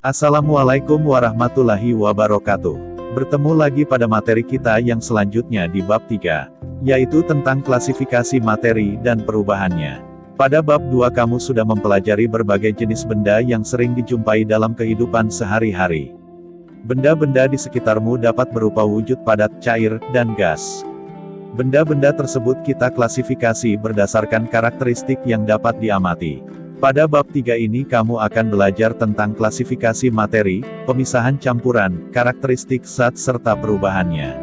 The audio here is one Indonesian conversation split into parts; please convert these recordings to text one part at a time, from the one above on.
Assalamualaikum warahmatullahi wabarakatuh. Bertemu lagi pada materi kita yang selanjutnya di bab 3, yaitu tentang klasifikasi materi dan perubahannya. Pada bab 2 kamu sudah mempelajari berbagai jenis benda yang sering dijumpai dalam kehidupan sehari-hari. Benda-benda di sekitarmu dapat berupa wujud padat, cair, dan gas. Benda-benda tersebut kita klasifikasi berdasarkan karakteristik yang dapat diamati. Pada bab 3 ini kamu akan belajar tentang klasifikasi materi, pemisahan campuran, karakteristik zat serta perubahannya.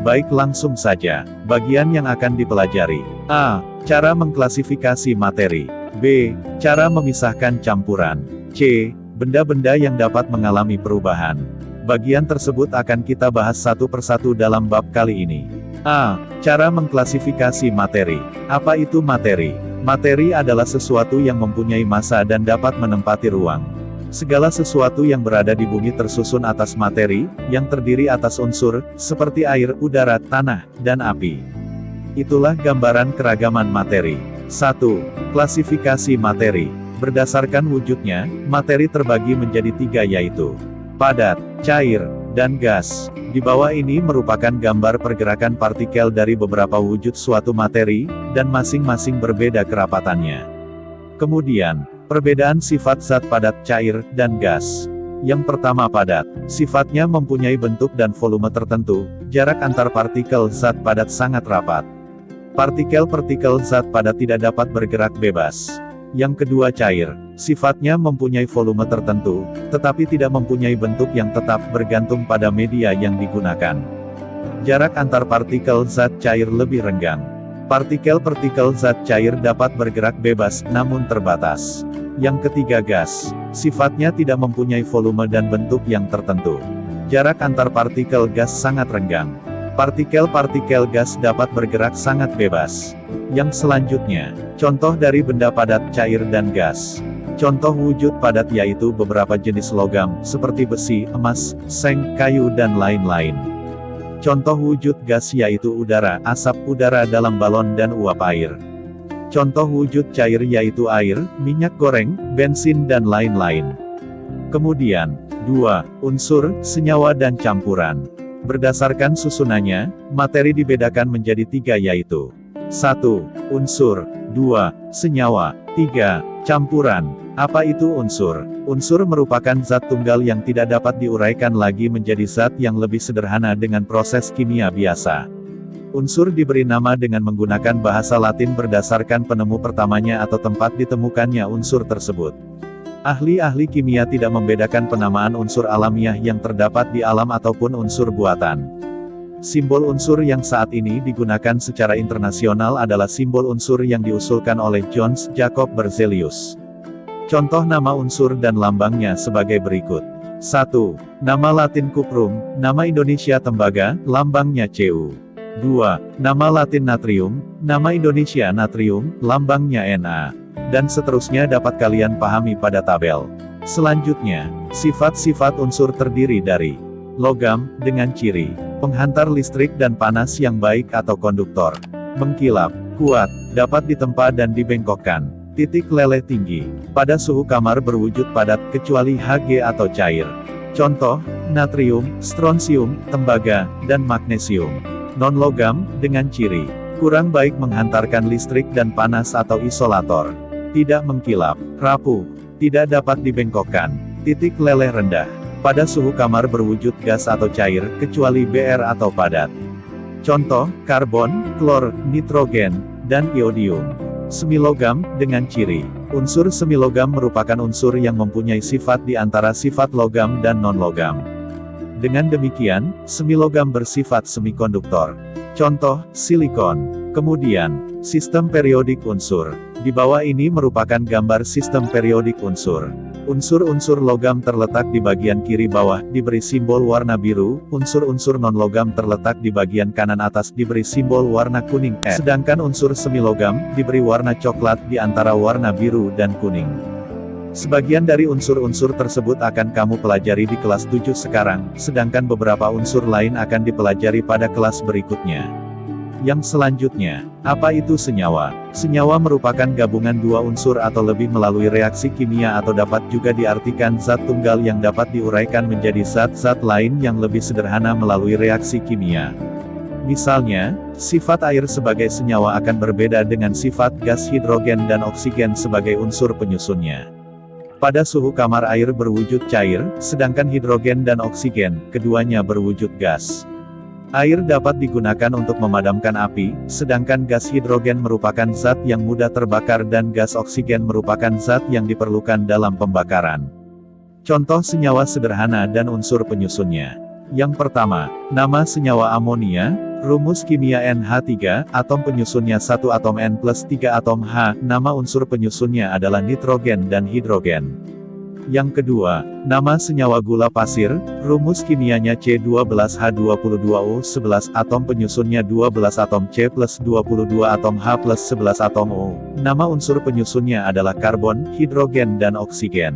Baik, langsung saja. Bagian yang akan dipelajari. A. Cara mengklasifikasi materi. B. Cara memisahkan campuran. C. Benda-benda yang dapat mengalami perubahan. Bagian tersebut akan kita bahas satu persatu dalam bab kali ini. A. Cara mengklasifikasi materi. Apa itu materi? Materi adalah sesuatu yang mempunyai massa dan dapat menempati ruang. Segala sesuatu yang berada di bumi tersusun atas materi, yang terdiri atas unsur, seperti air, udara, tanah, dan api. Itulah gambaran keragaman materi. 1. Klasifikasi materi. Berdasarkan wujudnya, materi terbagi menjadi 3 yaitu padat, cair, dan gas. Di bawah ini merupakan gambar pergerakan partikel dari beberapa wujud suatu materi, dan masing-masing berbeda kerapatannya. Kemudian, perbedaan sifat zat padat, cair, dan gas. Yang pertama padat, sifatnya mempunyai bentuk dan volume tertentu, jarak antar partikel zat padat sangat rapat. Partikel-partikel zat padat tidak dapat bergerak bebas. Yang kedua cair, sifatnya mempunyai volume tertentu, tetapi tidak mempunyai bentuk yang tetap bergantung pada media yang digunakan. Jarak antar partikel zat cair lebih renggang. Partikel-partikel zat cair dapat bergerak bebas, namun terbatas. Yang ketiga gas, sifatnya tidak mempunyai volume dan bentuk yang tertentu. Jarak antar partikel gas sangat renggang. Partikel-partikel gas dapat bergerak sangat bebas. Yang selanjutnya, contoh dari benda padat, cair dan gas. Contoh wujud padat yaitu beberapa jenis logam, seperti besi, emas, seng, kayu dan lain-lain. Contoh wujud gas yaitu udara, asap udara dalam balon dan uap air. Contoh wujud cair yaitu air, minyak goreng, bensin dan lain-lain. Kemudian, 2. Unsur, senyawa dan campuran. Berdasarkan susunannya, materi dibedakan menjadi 3 yaitu 1. Unsur. 2. Senyawa. 3. Campuran. Apa itu unsur? Unsur merupakan zat tunggal yang tidak dapat diuraikan lagi menjadi zat yang lebih sederhana dengan proses kimia biasa. Unsur diberi nama dengan menggunakan bahasa Latin berdasarkan penemu pertamanya atau tempat ditemukannya unsur tersebut. Ahli-ahli kimia tidak membedakan penamaan unsur alamiah yang terdapat di alam ataupun unsur buatan. Simbol unsur yang saat ini digunakan secara internasional adalah simbol unsur yang diusulkan oleh Johannes Jacob Berzelius. Contoh nama unsur dan lambangnya sebagai berikut. 1. Nama Latin cuprum, nama Indonesia tembaga, lambangnya Cu. 2. Nama Latin natrium, nama Indonesia natrium, lambangnya Na. Dan seterusnya dapat kalian pahami pada tabel. Selanjutnya, sifat-sifat unsur terdiri dari logam, dengan ciri penghantar listrik dan panas yang baik atau konduktor, mengkilap, kuat, dapat ditempa dan dibengkokkan, titik leleh tinggi, pada suhu kamar berwujud padat kecuali Hg atau cair. Contoh, natrium, strontium, tembaga, dan magnesium. Non-logam, dengan ciri kurang baik menghantarkan listrik dan panas atau isolator. Tidak mengkilap, rapuh, tidak dapat dibengkokkan, titik leleh rendah. Pada suhu kamar berwujud gas atau cair, kecuali Br atau padat. Contoh, karbon, klor, nitrogen, dan iodium. Semilogam, dengan ciri. Unsur semilogam merupakan unsur yang mempunyai sifat di antara sifat logam dan non-logam. Dengan demikian, semilogam bersifat semikonduktor. Contoh, silikon. Kemudian, sistem periodik unsur. Di bawah ini merupakan gambar sistem periodik unsur. Unsur-unsur logam terletak di bagian kiri bawah, diberi simbol warna biru, unsur-unsur non-logam terletak di bagian kanan atas diberi simbol warna kuning, sedangkan unsur semilogam, diberi warna coklat di antara warna biru dan kuning. Sebagian dari unsur-unsur tersebut akan kamu pelajari di kelas 7 sekarang, sedangkan beberapa unsur lain akan dipelajari pada kelas berikutnya. Yang selanjutnya, apa itu senyawa? Senyawa merupakan gabungan dua unsur atau lebih melalui reaksi kimia atau dapat juga diartikan zat tunggal yang dapat diuraikan menjadi zat-zat lain yang lebih sederhana melalui reaksi kimia. Misalnya, sifat air sebagai senyawa akan berbeda dengan sifat gas hidrogen dan oksigen sebagai unsur penyusunnya. Pada suhu kamar air berwujud cair, sedangkan hidrogen dan oksigen, keduanya berwujud gas. Air dapat digunakan untuk memadamkan api, sedangkan gas hidrogen merupakan zat yang mudah terbakar dan gas oksigen merupakan zat yang diperlukan dalam pembakaran. Contoh senyawa sederhana dan unsur penyusunnya. Yang pertama, nama senyawa amonia, rumus kimia NH3, atom penyusunnya 1 atom N plus 3 atom H, nama unsur penyusunnya adalah nitrogen dan hidrogen. Yang kedua, nama senyawa gula pasir, rumus kimianya C12H22O11, atom penyusunnya 12 atom C plus 22 atom H plus 11 atom O, nama unsur penyusunnya adalah karbon, hidrogen dan oksigen.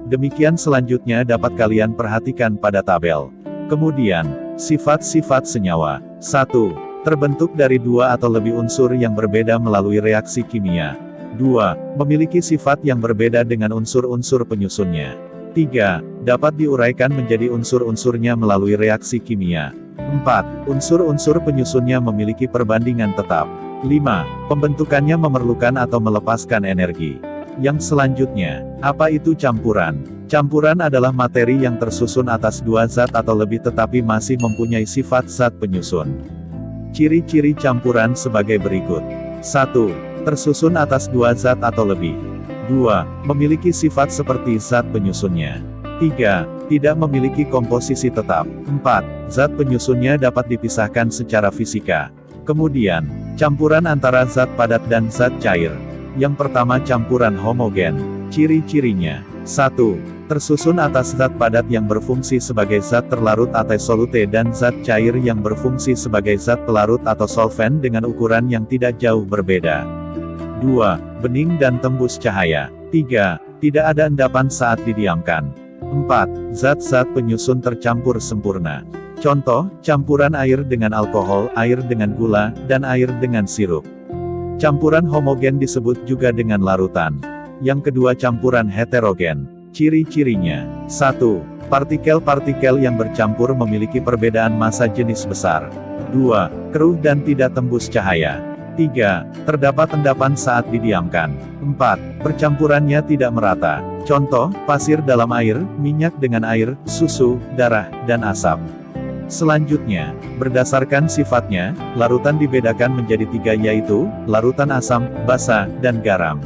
Demikian selanjutnya dapat kalian perhatikan pada tabel. Kemudian, sifat-sifat senyawa. 1. Terbentuk dari dua atau lebih unsur yang berbeda melalui reaksi kimia. 2. Memiliki sifat yang berbeda dengan unsur-unsur penyusunnya. 3. Dapat diuraikan menjadi unsur-unsurnya melalui reaksi kimia. 4. Unsur-unsur penyusunnya memiliki perbandingan tetap. 5. Pembentukannya memerlukan atau melepaskan energi. Yang selanjutnya, apa itu campuran? Campuran adalah materi yang tersusun atas dua zat atau lebih tetapi masih mempunyai sifat zat penyusun. Ciri-ciri campuran sebagai berikut. 1. Tersusun atas dua zat atau lebih. 2. Memiliki sifat seperti zat penyusunnya. 3. Tidak memiliki komposisi tetap. 4. Zat penyusunnya dapat dipisahkan secara fisika. Kemudian, campuran antara zat padat dan zat cair. Yang pertama campuran homogen. Ciri-cirinya. 1. Tersusun atas zat padat yang berfungsi sebagai zat terlarut atau solute dan zat cair yang berfungsi sebagai zat pelarut atau solvent dengan ukuran yang tidak jauh berbeda. 2. Bening dan tembus cahaya. 3. Tidak ada endapan saat didiamkan. 4. Zat-zat penyusun tercampur sempurna. Contoh, campuran air dengan alkohol, air dengan gula, dan air dengan sirup. Campuran homogen disebut juga dengan larutan. Yang kedua campuran heterogen. Ciri-cirinya. 1. Partikel-partikel yang bercampur memiliki perbedaan massa jenis besar. 2. Keruh dan tidak tembus cahaya. 3. Terdapat endapan saat didiamkan. 4. Percampurannya tidak merata. Contoh, pasir dalam air, minyak dengan air, susu, darah, dan asap. Selanjutnya, berdasarkan sifatnya, larutan dibedakan menjadi 3 yaitu, larutan asam, basa, dan garam.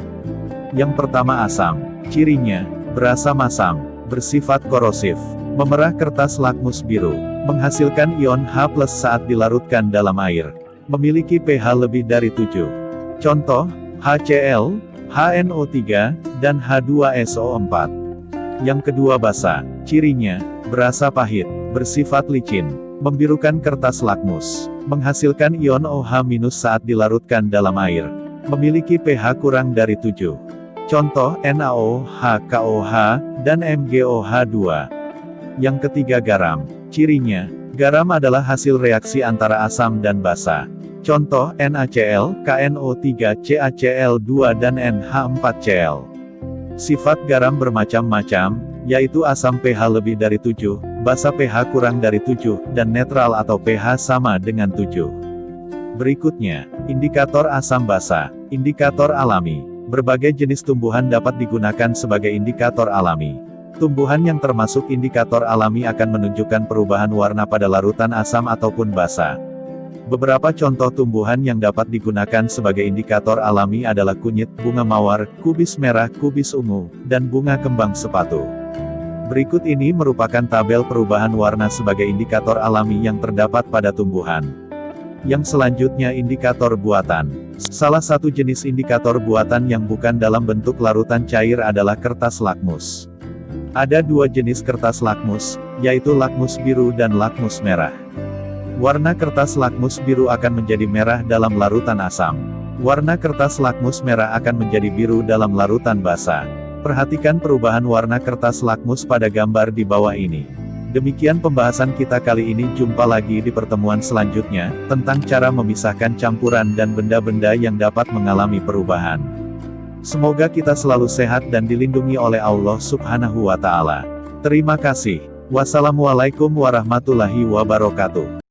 Yang pertama asam. Cirinya, berasam asam, bersifat korosif, memerah kertas lakmus biru, menghasilkan ion H+ saat dilarutkan dalam air. Memiliki pH lebih dari 7. Contoh, HCl, HNO3, dan H2SO4. Yang kedua basa. Cirinya, berasa pahit, bersifat licin, membirukan kertas lakmus, menghasilkan ion OH- saat dilarutkan dalam air. Memiliki pH kurang dari 7. Contoh, NaOH, KOH, dan MgOH2. Yang ketiga garam. Cirinya, garam adalah hasil reaksi antara asam dan basa. Contoh, NaCl, KNO3, CaCl2 dan NH4Cl. Sifat garam bermacam-macam, yaitu asam pH lebih dari 7, basa pH kurang dari 7, dan netral atau pH sama dengan 7. Berikutnya, indikator asam basa. Indikator alami. Berbagai jenis tumbuhan dapat digunakan sebagai indikator alami. Tumbuhan yang termasuk indikator alami akan menunjukkan perubahan warna pada larutan asam ataupun basa. Beberapa contoh tumbuhan yang dapat digunakan sebagai indikator alami adalah kunyit, bunga mawar, kubis merah, kubis ungu, dan bunga kembang sepatu. Berikut ini merupakan tabel perubahan warna sebagai indikator alami yang terdapat pada tumbuhan. Yang selanjutnya indikator buatan. Salah satu jenis indikator buatan yang bukan dalam bentuk larutan cair adalah kertas lakmus. Ada dua jenis kertas lakmus, yaitu lakmus biru dan lakmus merah. Warna kertas lakmus biru akan menjadi merah dalam larutan asam. Warna kertas lakmus merah akan menjadi biru dalam larutan basa. Perhatikan perubahan warna kertas lakmus pada gambar di bawah ini. Demikian pembahasan kita kali ini, jumpa lagi di pertemuan selanjutnya, tentang cara memisahkan campuran dan benda-benda yang dapat mengalami perubahan. Semoga kita selalu sehat dan dilindungi oleh Allah Subhanahu wa Ta'ala. Terima kasih. Wassalamualaikum warahmatullahi wabarakatuh.